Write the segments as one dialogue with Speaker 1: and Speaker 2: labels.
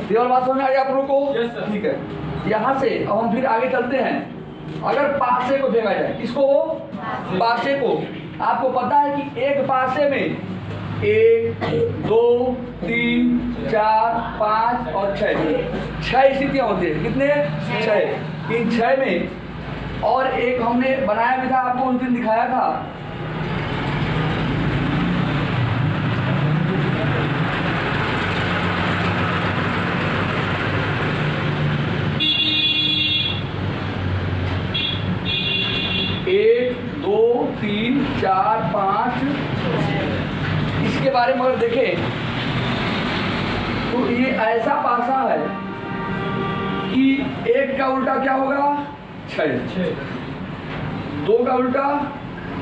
Speaker 1: केवल बात समझ में आ गया आप लोगों को?
Speaker 2: Yes, sir.
Speaker 1: ठीक है, यहाँ से अब हम फिर आगे चलते हैं। अगर पासे को फेंका जाए, किसको? पासे को। आपको पता है कि एक पासे में 1 2 3 4 5 और 6 स्थितियां होती है। कितने? 6। इन 6 में और एक हमने बनाया भी था, आपको उस दिन दिखाया था। एक 2 3 4 5 इसके बारे में अगर देखें तो ये ऐसा पासा है कि 1 का उल्टा क्या होगा? 6, 2 का उल्टा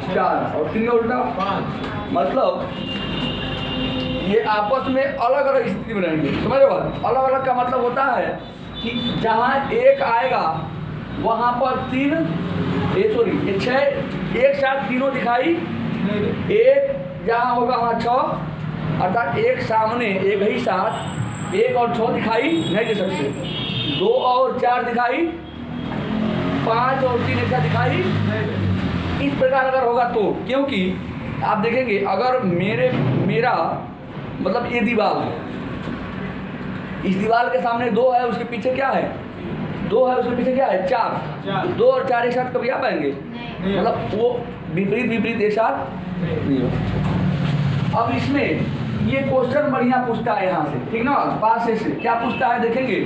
Speaker 1: 4 और 3 का उल्टा 5। मतलब ये आपस में अलग अलग स्थिति बनाएंगे। समझ रहे हो? अलग अलग का मतलब होता है कि जहाँ 1 आएगा वहाँ पर 3 ये 6 एक साथ तीनों दिखाई, एक जहाँ होगा वहाँ 6, अर्थात एक सामने एक ही साथ 1 और 6 दिखाई नहीं दे सकते। 2 और 4 दिखाई, 5 और 3 एक साथ दिखाई। इस प्रकार अगर होगा तो, क्योंकि आप देखेंगे अगर मेरा मतलब ये दीवार है, इस दीवार के सामने 2 है, उसके पीछे क्या है? 2 है, उसके पीछे क्या है? 4। 2 और 4 एक साथ कभी आ पाएंगे? मतलब वो विपरीत एक साथ नहीं हो। अब इसमें ये क्वेश्चन बढ़िया पूछता है यहाँ से, ठीक ना? पासे से क्या पूछता है देखेंगे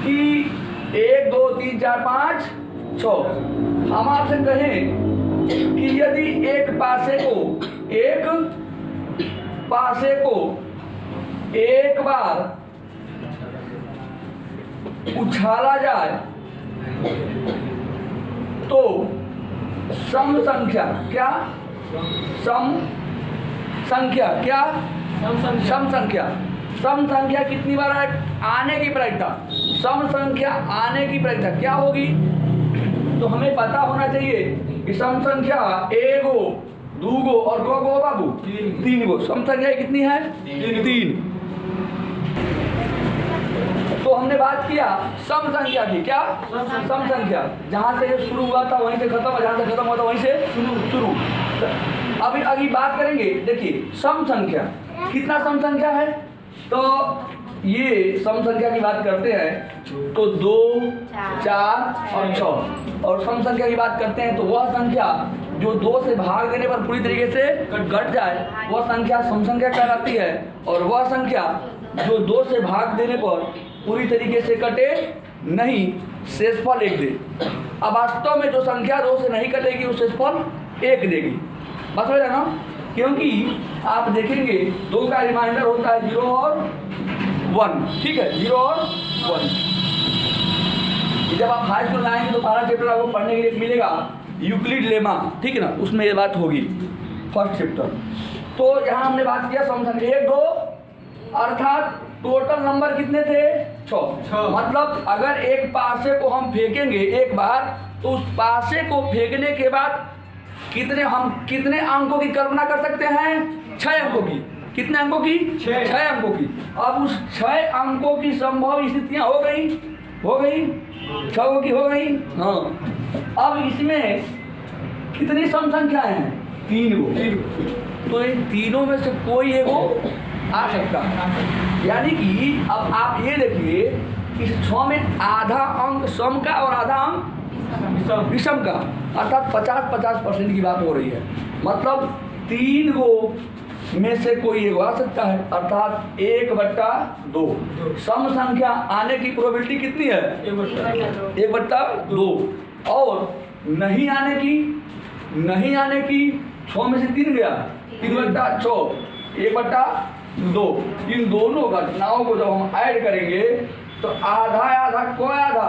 Speaker 1: कि 1 2 3 4 5 6। हम आपसे कहें कि यदि एक पासे को एक बार उछाला जाए तो सम संख्या क्या? सम संख्या कितनी बार आने की प्रायिकता? सम संख्या आने की प्रायिकता क्या होगी? तो हमें पता होना चाहिए कि सम संख्या 1 गो, 2 गो और गो बाबू 3 गो। सम संख्या कितनी है? 3। तो हमने बात किया सम संख्या की। क्या? सम संख्या। जहाँ से शुरू हुआ था वहीं से खत्म, जहाँ से खत्म हुआ था वहीं से शुरू। अभी बात करेंगे। देखिए सम संख्या, कितना सम संख्या है? तो ये सम संख्या की बात करते हैं तो 2 4 और 6। और सम संख्या की बात करते हैं तो वह संख्या जो 2 से भाग देने पर पूरी तरीके से घट जाए वह संख्या सम संख्या कहलाती है। और वह संख्या जो 2 से भाग देने पर पूरी तरीके से कटे नहीं, शेषफल 1 दे। अब वास्तव में जो संख्या 2 से नहीं कटेगी वो शेषफल 1 देगी। बस हो जाएगा ना? क्योंकि आप देखेंगे 2 का रिमाइंडर होता है 0 और 1। ठीक है, 0 और 1। जब आप हाई स्कूल में आएंगे तो पहला चैप्टर आपको पढ़ने के लिए मिलेगा यूक्लिड लेमा, ठीक है ना? उसमें ये बात होगी, फर्स्ट चैप्टर। तो यहाँ हमने बात किया सम संख्या 1 2, अर्थात टोटल नंबर कितने थे? 6। मतलब अगर एक पासे को हम फेंकेंगे एक बार तो उस पासे को फेंकने के बाद कितने अंकों की कल्पना कर सकते हैं? 6 अंकों की। कितने अंकों की? 6 अंकों की। अब उस 6 अंकों की संभव स्थितियां हो गई 6 की हो गई। हाँ, अब इसमें कितनी सम संख्याएं हैं? 3 गो। तो इन तीनों में से कोई एक आ सकता है। यानी कि अब आप ये देखिए इस 6 में आधा अंक सम का और आधा अंक विषम का, अर्थात 50-50% की बात हो रही है। मतलब 3 गो में से कोई एक आ सकता है, अर्थात 1/2। सम संख्या आने की प्रोबेबिलिटी कितनी है? 1/2। और नहीं आने की 6 में से 3 गया, 3/6, 1/2। इन दोनों घटनाओं को जब हम ऐड करेंगे तो आधा को आधा,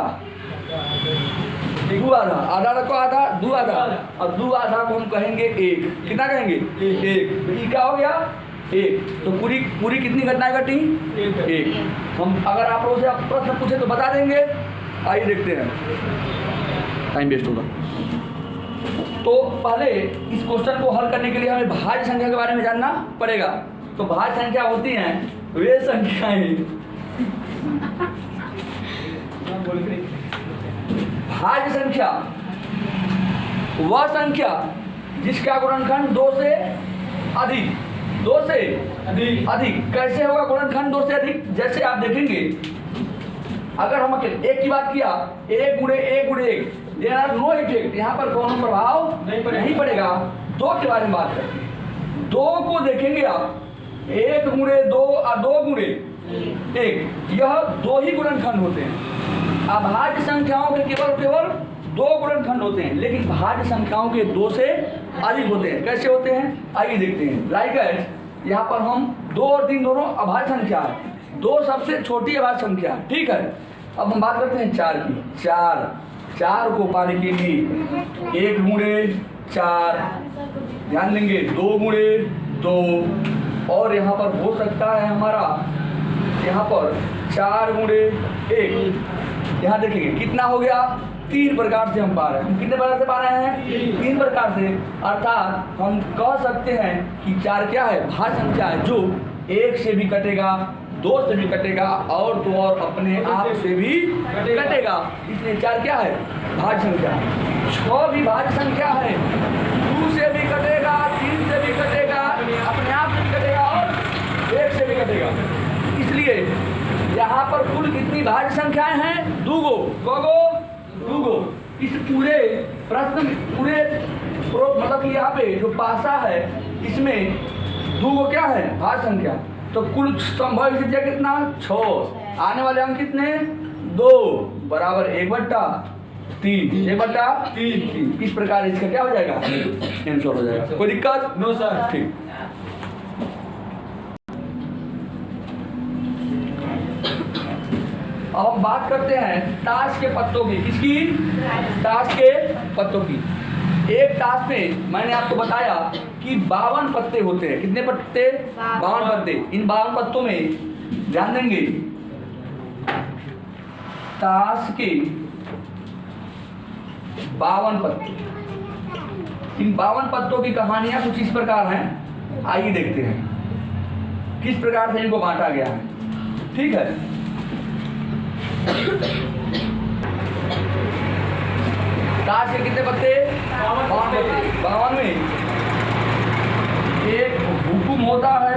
Speaker 1: आधा को आधा, 2 आधा, और 2 आधा को हम कहेंगे 1। कितना कहेंगे? 1। तो ये क्या हो गया? 1। तो पूरी कितनी घटनाएं घटी? 1। हम अगर आप लोगों से प्रश्न पूछे तो बता देंगे। आइए देखते हैं, टाइम वेस्ट होगा। तो पहले इस क्वेश्चन को हल करने के लिए हमें भाज्य संख्या के बारे में जानना पड़ेगा। तो भाज्य संख्या होती हैं वे संख्याएं, भाज्य संख्या वह संख्या जिसका गुणनखंड 2 से अधिक, 2 से अधिक। कैसे होगा गुणनखंड 2 से अधिक? जैसे आप देखेंगे, अगर हम एक की बात किया, 1 गुणे 1 गुणे 1, नो इफेक्ट, यहाँ पर कौन प्रभाव नहीं पड़ेगा। 2 के बारे में बात करते हैं। 2 को देखेंगे आप, 1 गुणे 2 और 2 गुणे 1, यह 2 ही गुणनखंड होते हैं। अभाज्य संख्याओं के केवल 2 गुणनखंड होते हैं, लेकिन भाज्य संख्याओं के 2 से अधिक होते हैं। कैसे होते हैं आइए देखते हैं। लाइक यहाँ पर हम 2 और 3 दोनों अभाज्य संख्या है, 2 सबसे छोटी अभाज्य संख्या है, ठीक है। अब हम बात करते हैं 4 की। 4 को पाने के लिए 1 गुणे 4, ध्यान देंगे 2 गुणे 2, और यहाँ पर हो सकता है हमारा यहाँ पर 4 गुणे 1। यहाँ देखेंगे कितना हो गया, 3 प्रकार से हम पा रहे हैं। हम कितने प्रकार से पा रहे हैं? 3 प्रकार से। अर्थात हम कह सकते हैं कि 4 क्या है? भाज्य संख्या है, जो 1 से भी कटेगा, 2 से भी कटेगा, और तो और अपने आप से भी कटेगा। इसलिए 4 क्या है? भाज्य संख्या। 6 भी भाज्य संख्या है, 2 से भी कटेगा, 3 से भी कटेगा, अपने आप से भी कटेगा और 1 से भी कटेगा। इसलिए यहाँ पर कुल कितनी भाज्य संख्याएं हैं? 2 गो। दो गो। इस पूरे प्रश्न में मतलब कि यहाँ पे जो पासा है, इसमें 2 गो क्या है? भाज्य संख्या। तो कुल संभव स्थितियाँ कितना? 6। आने वाले अंक कितने? 2 बराबर 1/3। 1/3। इस प्रकार इसका क्या हो जाएगा? आंसर हो जाएगा। कोई दिक्कत?
Speaker 2: No sir.
Speaker 1: ठीक। अब हम बात करते हैं ताश के पत्तों की। किसकी? ताश के पत्तों की। एक ताश में मैंने आपको बताया कि 52 पत्ते होते हैं। कितने पत्ते? 52 पत्ते। इन 52 पत्तों में ध्यान देंगे, ताश के 52 पत्ते। इन 52 पत्तों की कहानियां कुछ इस प्रकार हैं, आइए देखते हैं किस प्रकार से इनको बांटा गया है। ठीक है, ताश के कितने पत्ते? 52 पत्ते। 52 में एक हुकुम होता है,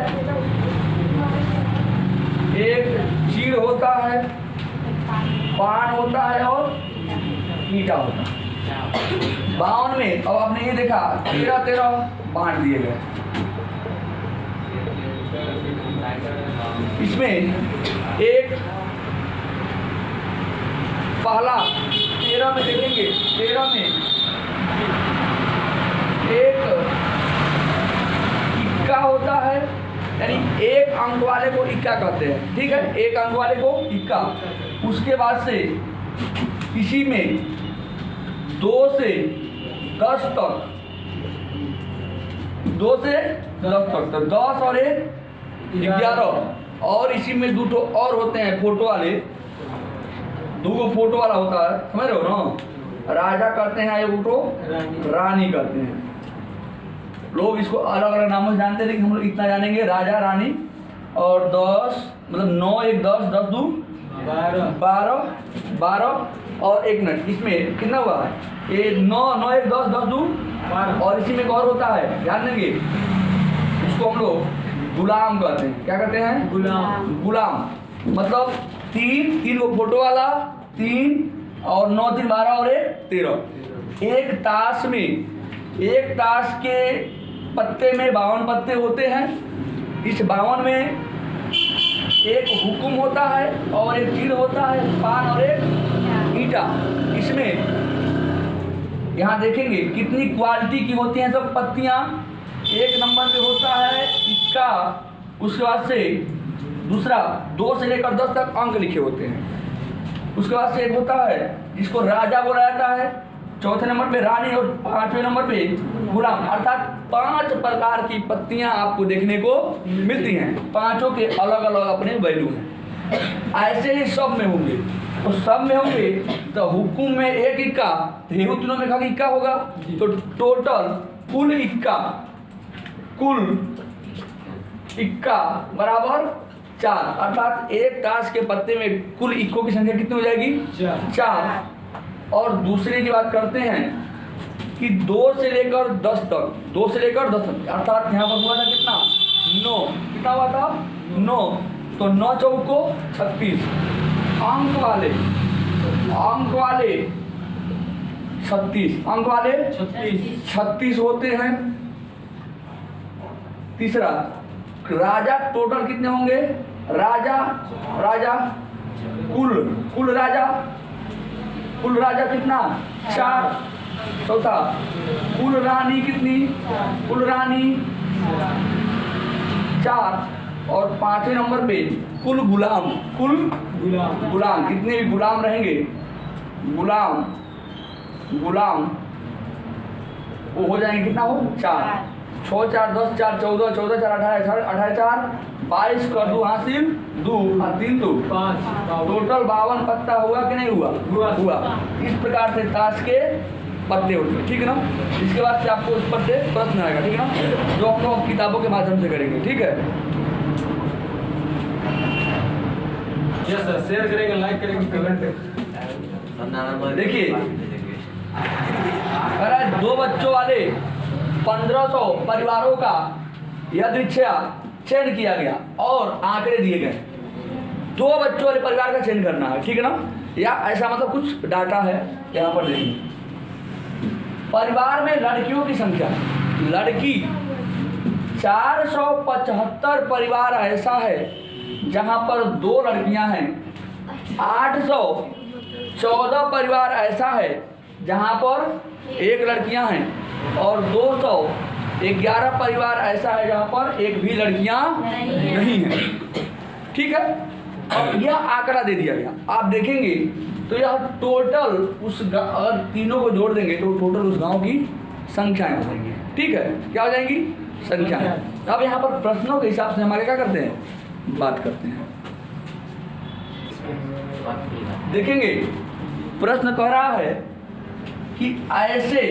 Speaker 1: एक चीड़ होता है, पान होता है और ईटा होता है। 52 में अब आपने ये देखा 13 बांट दिए गए। इसमें एक पहला 13 में देखेंगे, 13 में एक इक्का होता है, यानी एक अंक वाले को इक्का कहते हैं। ठीक है, एक अंक वाले को इक्का। उसके बाद से इसी में 2 से 10 तक, 2 से 10 तक, तो 10 और 1 11। और इसी में 2 और होते हैं फोटो वाले, 2 फोटो वाला होता है, समझ रहे हो ना? राजा करते हैं, एगो रानी करते हैं। लोग इसको अलग अलग नामों से जानते हैं, लेकिन हम लोग इतना जानेंगे, राजा रानी। और 10 मतलब 9 1 10 10 2 12 और 1 मिनट। इसमें कितना हुआ? ये 9 9 1 10 10 2 12। और इसी में एक और होता है, ध्यान देंगे, इसको हम लोग गुलाम कहते हैं। क्या कहते हैं? गुलाम। मतलब 3 को फोटो वाला, 3 और 9 3 12 और 1 13। एक ताश में, एक ताश के पत्ते में 52 पत्ते होते हैं। इस 52 में एक हुकुम होता है और एक चीड़ होता है, पान और एक ईटा। इसमें यहाँ देखेंगे कितनी क्वालिटी की होती हैं सब पत्तियाँ। 1 नंबर पे होता है इसका, उसके बाद से दूसरा 2 से लेकर 10 तक अंक लिखे होते हैं। उसके बाद से एक होता है जिसको राजा बोला जाता है, 4थे नंबर पे रानी और 5वें नंबर पे गुलाम। अर्थात 5 प्रकार की पत्तियां आपको देखने को मिलती हैं। 5 के अलग अलग अपने वैल्यू हैं। ऐसे ही सब में होंगे। तो सब में होंगे तो हुकुम में एक इक्का, रेहू तीनों में खाली इक्का होगा, तो टोटल कुल इक्का बराबर 4, अर्थात एक ताश के पत्ते में कुल इक्कों की संख्या कितनी हो जाएगी? 4। और दूसरे की बात करते हैं कि 2 से लेकर 10 तक, 2 से लेकर 10 तक, अर्थात यहाँ पर हुआ था कितना? 9। कितना हुआ था? 9। तो 9 चौको 36, अंक वाले 36, अंक वाले 36 होते हैं। तीसरा, राजा टोटल कितने होंगे? राजा कुल राजा कितना? 4। चौथा, कुल रानी कितनी? कुल रानी 4। और 5वें नंबर पे कुल गुलाम कितने भी गुलाम रहेंगे, गुलाम वो हो जाएंगे कितना? हो 4। 6 4 10 4 14 14 4 18 4 22 कर दो हासिल 2 और 3 2 5, टोटल 52 पत्ता हुआ कि नहीं हुआ? इस प्रकार से ताश के पत्ते होते हैं, ठीक है ना। इसके बाद से आपको उस पर से प्रश्न आएगा, ठीक है ना, जो हम लोग किताबों के माध्यम से करेंगे, ठीक है।
Speaker 2: यस सर, शेयर करेंगे, लाइक करेंगे, कमेंट करेंगे।
Speaker 1: देखिए, अरे 2 बच्चों वाले 1500 परिवारों का यदृच्छया चयन किया गया और आंकड़े दिए गए। 2 बच्चों वाले परिवार का चयन करना है, ठीक है ना, या ऐसा मतलब कुछ डाटा है यहाँ पर देखिए। परिवार में लड़कियों की संख्या, लड़की 475 परिवार ऐसा है जहाँ पर 2 लड़कियाँ हैं। 814 परिवार ऐसा है जहाँ पर 1 लड़कियाँ हैं। और 211 परिवार ऐसा है जहाँ पर 1 भी लड़कियाँ नहीं हैं, ठीक है। और यह आंकड़ा दे दिया गया, आप देखेंगे तो यह टोटल उस अगर तीनों को जोड़ देंगे तो टोटल उस गांव की संख्याएं हो जाएंगी, ठीक है। क्या हो जाएंगी? संख्याएं। अब यहाँ पर प्रश्नों के हिसाब से हम आगे क्या करते हैं? बात करते हैं। देखेंगे, प्रश्न कह रहा है कि ऐसे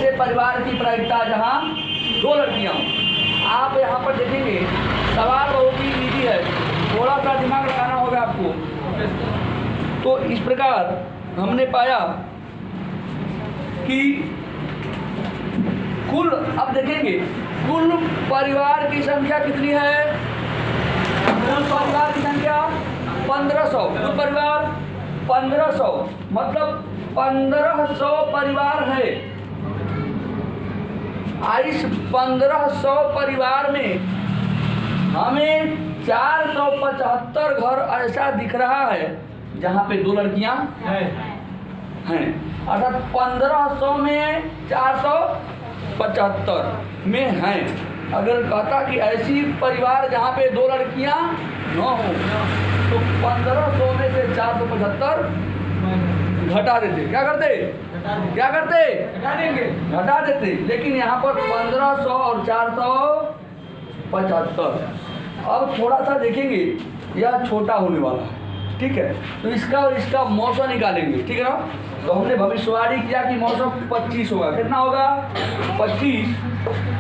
Speaker 1: परिवार की प्रायिकता जहाँ 2 लड़कियाँ हों। आप यहाँ पर देखेंगे सवाल बहुत ही ईजी है, थोड़ा सा दिमाग लगाना होगा आपको। तो इस प्रकार हमने पाया कि कुल, अब देखेंगे कुल परिवार की संख्या कितनी है? कुल परिवार की संख्या 1500। कुल परिवार 1500, मतलब 1500 परिवार है। इस 1500 परिवार में हमें 475 घर ऐसा दिख रहा है जहाँ पे 2 लड़कियाँ हैं। अर्थात 1500 में 475 में हैं। अगर कहता कि ऐसी परिवार जहाँ पे 2 लड़कियाँ न हो तो 1500 में से 475 घटा देते। क्या करते? घटा देते। लेकिन यहाँ पर 1500 और 475। अब थोड़ा सा देखेंगे, यह छोटा होने वाला है, ठीक है। तो इसका और इसका मौसम निकालेंगे, ठीक है ना। तो हमने भविष्यवाणी किया कि मौसम 25 होगा। कितना होगा? 25।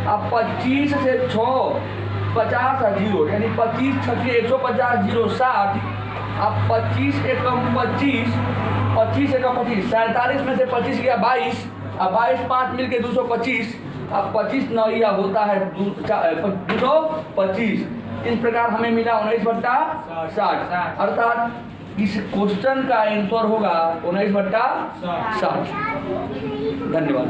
Speaker 1: अब 25 से 6 50 0, यानी 25 छक्के 150 0 60। अब 25 एकम 25, 25 एकम 25, 47 में से 25 गया 22। अब 22 5 मिल के 225। अब 25 9 होता है 225। इस प्रकार हमें मिला 19/60। अर्थात इस क्वेश्चन का आंसर होगा 19/60। धन्यवाद।